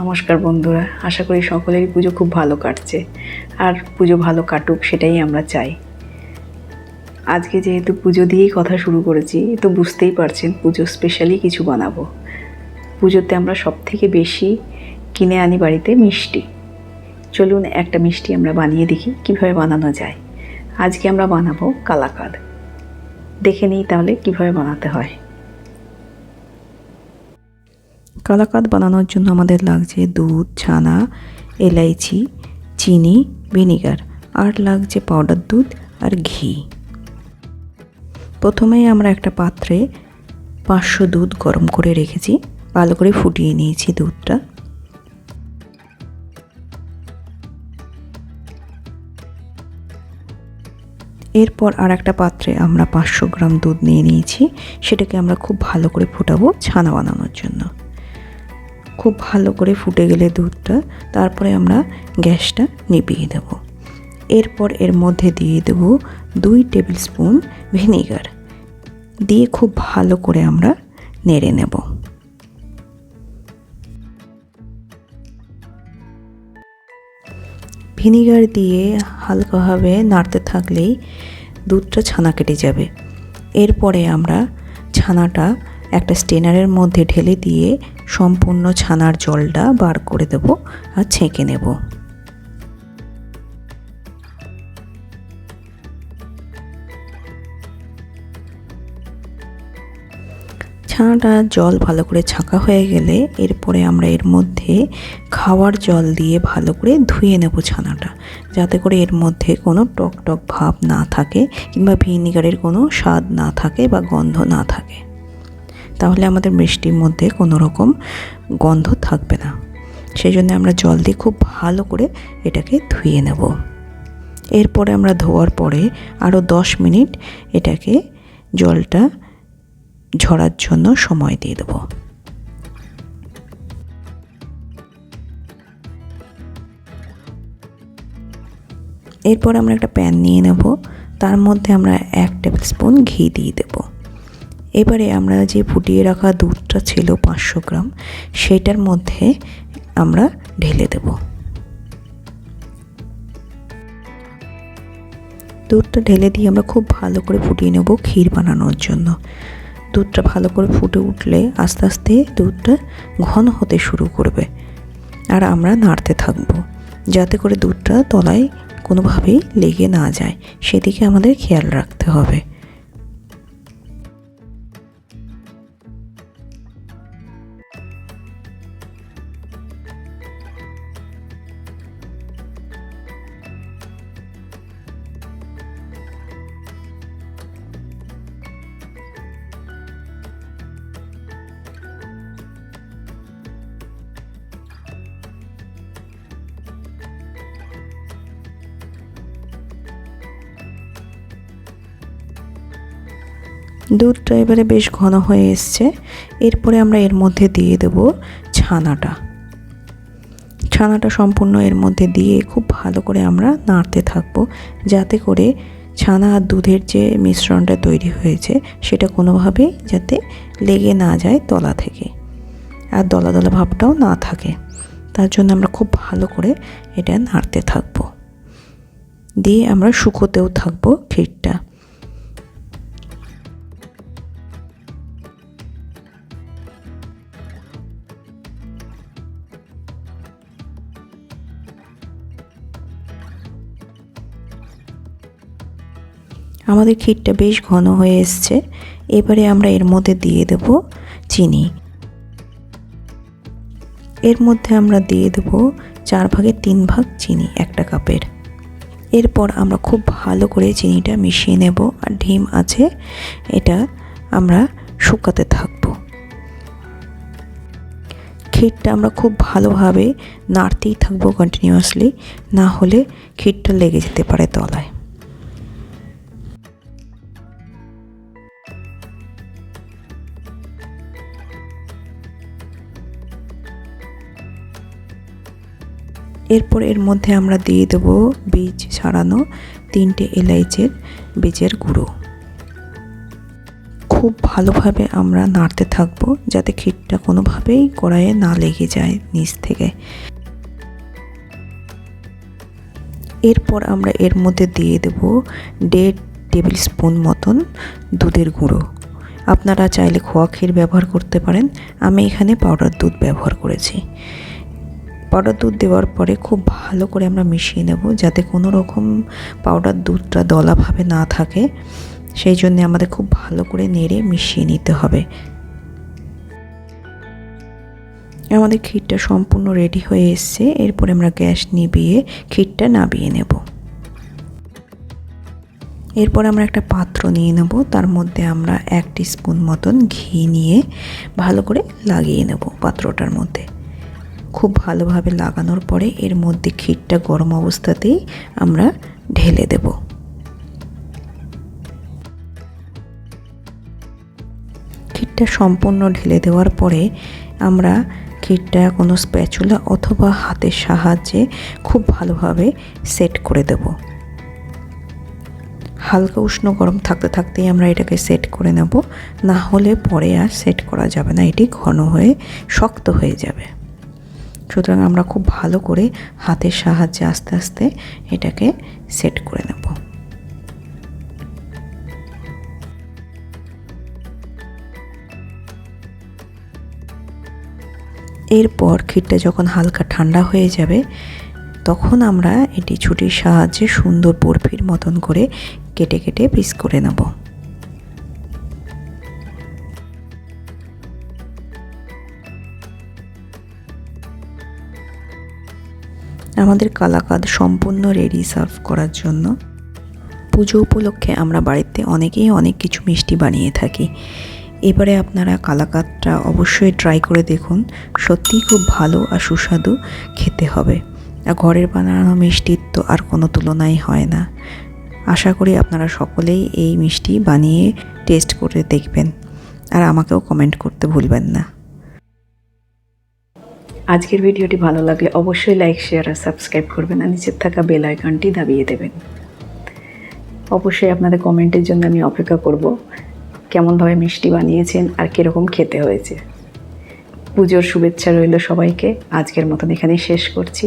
নমস্কার বন্ধুরা, আশা করি সকলেরই পুজো খুব ভালো কাটছে আর পুজো ভালো কাটুক সেটাই আমরা চাই। আজকে যেহেতু পুজো দিয়েই কথা শুরু করেছি, তো বুঝতেই পারছেন পুজো স্পেশালি কিছু বানাবো। পুজোতে আমরা সবথেকে বেশি কিনে আনি বাড়িতে মিষ্টি। চলুন একটা মিষ্টি আমরা বানিয়ে দেখি কীভাবে বানানো যায়। আজকে আমরা বানাবো কালাকাঁদ। দেখে নিই তাহলে কীভাবে বানাতে হয়। কালাকাঁদ বানানোর জন্য আমাদের লাগছে দুধ, ছানা, এলাইচি, চিনি, ভিনিগার, আর লাগছে পাউডার দুধ আর ঘি। প্রথমেই আমরা একটা পাত্রে 500 দুধ গরম করে রেখেছি, ভালো করে ফুটিয়ে নিয়েছি দুধটা। এরপর আর একটা পাত্রে আমরা 500 গ্রাম দুধ নিয়ে নিয়েছি, সেটাকে আমরা খুব ভালো করে ফোটাবো ছানা বানানোর জন্য। খুব ভালো করে ফুটে গেলে দুধটা, তারপরে আমরা গ্যাসটা নিভিয়ে দেব। এরপর এর মধ্যে দিয়ে দেব 2 টেবিল স্পুন ভিনিগার, দিয়ে খুব ভালো করে আমরা নেড়ে নেব। ভিনিগার দিয়ে হালকাভাবে নাড়তে থাকলেই দুধটা ছানা কেটে যাবে। এরপরে আমরা ছানাটা একটা স্টেনারের মধ্যে ঢেলে দিয়ে সম্পূর্ণ ছানার জলটা বার করে দেব আর ছেঁকে নেব। ছানাটা জল ভালো করে ছাঁকা হয়ে গেলে এরপরে আমরা এর মধ্যে খাওয়ার জল দিয়ে ভালো করে ধুয়ে নেব ছানাটা, যাতে করে এর মধ্যে কোনো টক টক ভাব না থাকে কিংবা ভিনিগারের কোনো স্বাদ না থাকে বা গন্ধ না থাকে। তাহলে আমাদের মিষ্টির মধ্যে কোনো রকম গন্ধ থাকবে না। সেই জন্য আমরা জল দিয়ে খুব ভালো করে এটাকে ধুয়ে নেব। এরপরে আমরা ধোয়ার পরে আরও 10 মিনিট এটাকে জলটা ঝরার জন্য সময় দিয়ে দেব। এরপর আমরা একটা প্যান নিয়ে নেব, তার মধ্যে আমরা 1 টেবিল স্পুন ঘি দিয়ে দেব। এবারে আমরা যে ফুটিয়ে রাখা দুধটা ছিল 500 গ্রাম, সেটার মধ্যে আমরা ঢেলে দেব। দুধটা ঢেলে দিয়ে আমরা খুব ভালো করে ফুটিয়ে নেব ক্ষীর বানানোর জন্য। দুধটা ভালো করে ফুটে উঠলে আস্তে আস্তে দুধটা ঘন হতে শুরু করবে, আর আমরা নাড়তে থাকব যাতে করে দুধটা তলায় কোনোভাবেই লেগে না যায়, সেদিকে আমাদের খেয়াল রাখতে হবে। দুধটা এবারে বেশ ঘন হয়ে এসছে। এরপরে আমরা এর মধ্যে দিয়ে দেব ছানাটা সম্পূর্ণ এর মধ্যে দিয়ে খুব ভালো করে আমরা নাড়তে থাকবো, যাতে করে ছানা আর দুধের যে মিশ্রণটা তৈরি হয়েছে সেটা কোনোভাবেই যাতে লেগে না যায় তলা থেকে, আর দলা দলা ভাবটাও না থাকে। তার জন্য আমরা খুব ভালো করে এটা নাড়তে থাকবো, দিয়ে আমরা শুকোতেও থাকবো ক্ষীরটা। আমাদের ক্ষীরটা বেশ ঘন হয়ে এসছে। এবারে আমরা এর মধ্যে দিয়ে দেব চিনি। এর মধ্যে আমরা দিয়ে দেব 4 ভাগের 3 ভাগ চিনি একটা কাপের। এরপর আমরা খুব ভালো করে চিনিটা মিশিয়ে নেব, আর ঢিম আছে এটা আমরা শুকাতে থাকব। ক্ষীরটা আমরা খুব ভালোভাবে নাড়তেই থাকবো কন্টিনিউয়াসলি, না হলে ক্ষীরটা লেগে যেতে পারে তলায়। এরপর এর মধ্যে আমরা দিয়ে দেব বীজ ছাড়ানো 3টে এলাইচের বীজের গুঁড়ো। খুব ভালোভাবে আমরা নাড়তে থাকবো যাতে ক্ষীরটা কোনোভাবেই কড়াইয়ে না লেগে যায় নিচ থেকে। এরপর আমরা এর মধ্যে দিয়ে দেব 1.5 টেবিল স্পুন মতন দুধের গুঁড়ো। আপনারা চাইলে খোয়া ক্ষীর ব্যবহার করতে পারেন, আমি এখানে পাউডার দুধ ব্যবহার করেছি। পাউডার দুধ দেওয়ার পরে খুব ভালো করে আমরা মিশিয়ে নেব যাতে কোনো রকম পাউডার দুধটা দলাভাবে না থাকে, সেই জন্য আমাদের খুব ভালো করে নেড়ে মিশিয়ে নিতে হবে। আমাদের ক্ষীরটা সম্পূর্ণ রেডি হয়ে এসছে। এরপরে আমরা গ্যাস নিভিয়ে ক্ষীরটা নামিয়ে নেব। এরপর আমরা একটা পাত্র নিয়ে নেব, তার মধ্যে আমরা 1 টিস্পুন মতন ঘি নিয়ে ভালো করে লাগিয়ে নেব পাত্রটার মধ্যে। খুব ভালোভাবে লাগানোর পরে এর মধ্যে ক্ষীরটা গরম অবস্থাতেই আমরা ঢেলে দেব। ক্ষীরটা সম্পূর্ণ ঢেলে দেওয়ার পরে আমরা ক্ষীরটা কোনো স্প্যাচুলা অথবা হাতের সাহায্যে খুব ভালোভাবে সেট করে দেব। হালকা উষ্ণ গরম থাকতে থাকতেই আমরা এটাকে সেট করে নেব, না হলে পরে আর সেট করা যাবে না, এটি ঘন হয়ে শক্ত হয়ে যাবে। সুতরাং আমরা খুব ভালো করে হাতের সাহায্যে আস্তে আস্তে এটাকে সেট করে নেব। এরপর ক্ষীরটা যখন হালকা ঠান্ডা হয়ে যাবে তখন আমরা এটি ছুরির সাহায্যে সুন্দর বরফির মতন করে কেটে কেটে পিস করে নেব। আমাদের কালাকাঁদ সম্পূর্ণ রেডি সার্ভ করার জন্য। পুজো উপলক্ষে আমরা বাড়িতে অনেকেই অনেক কিছু মিষ্টি বানিয়ে থাকি। এবারে আপনারা কালাকাঁদটা অবশ্যই ট্রাই করে দেখুন, সত্যিই খুব ভালো আর সুস্বাদু খেতে হবে। আর ঘরের বানানো মিষ্টির তো আর কোনো তুলনাই হয় না। আশা করি আপনারা সকলেই এই মিষ্টি বানিয়ে টেস্ট করে দেখবেন আর আমাকেও কমেন্ট করতে ভুলবেন না। আজকের ভিডিওটি ভালো লাগলে অবশ্যই লাইক, শেয়ার আর সাবস্ক্রাইব করবেন আর নিচের থাকা বেল আইকনটি দাবিয়ে দেবেন। অবশ্যই আপনাদের কমেন্টের জন্য আমি অপেক্ষা করব, কেমনভাবে মিষ্টি বানিয়েছেন আর কীরকম খেতে হয়েছে। পুজোর শুভেচ্ছা রইল সবাইকে। আজকের মতন এখানেই শেষ করছি।